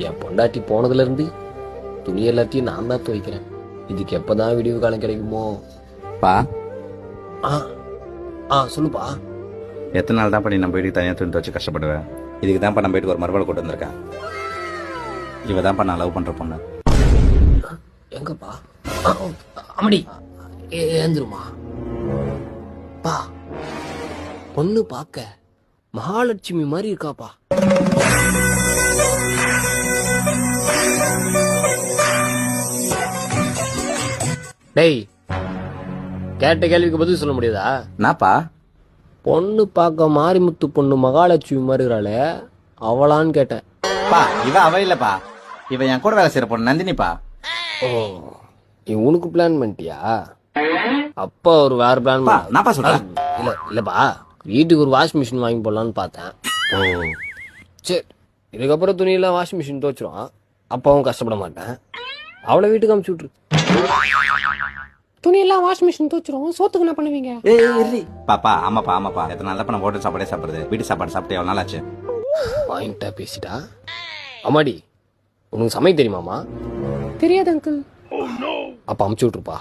என் பொண்டாட்டி போனதுல இருந்து துணி எல்லாத்தையும் நான் தான் துவைக்கிறேன். இதுக்கு எப்பதான் விடிவு காலம் கிடைக்குமோ? பா ஆ ஆ சொல்லுப்பா. எத்தனை நாள் தான் பண்ணி நம்ம வீட்டுக்கு தனியாக துணி துவச்சு கஷ்டப்படுவேன். இதுக்கு தான்ப்பா நம்ம வீட்டுக்கு ஒரு மறுபடியும் கூட்டு வந்திருக்கேன். இவ தான்ப்பா நான் லவ் பண்ற பொண்ணு. எங்கப்பா? அமடி ஏந்துருமா பா. பொண்ணு பார்க்க மகாலட்சுமி மாதிரி இருக்காப்பா. டேய், கேட்ட கேள்விக்கு பதில் சொல்ல முடியாதா? நாப்பா பொண்ணு பார்க்க மாரிமுத்து பொண்ணு மகாலட்சுமி மாதிரி இருக்காளே, அவளான்னு கேட்டேன். பா இவ அவ இல்லப்பா, இவ என் கூட வேலை செய்யற பொண்ணு நந்தினிப்பா. ஓ, உனக்கு பிளான் பண்ணிட்டியா? அப்பா ஒரு வேற பிளான். நாப்பா சொல்றேன். இல்லப்பா, வீட்டுக்கு ஒரு வாஷிங் மிஷின் வாங்கி போடலான்னு பார்த்தேன். ஓ சரி, இதுக்கப்புறம் துணியெல்லாம் வாஷிங் மிஷின் துவச்சிரும். அப்பாவும் கஷ்டப்பட மாட்டேன். அவளை வீட்டுக்கு அமுச்சு விட்டுரு. துணியெல்லாம் வாஷிங் மிஷின் துவச்சிரும். சோத்துக்கு என்ன பண்ணுவீங்க? பாப்பா ஆமாப்பா எத்தனை நாள் தான் ஹோட்டல் சாப்பாடே சாப்பிடுறது, வீட்டு சாப்பாடு சாப்பிட்டு எவ்வளவு நாள் ஆச்சு? பாயிண்டா பேசிட்டா. அம்மாடி, உனக்கு சமைக்க தெரியுமாமா? தெரியாது அங்கிள். அப்ப அமுச்சு விட்டுருப்பா.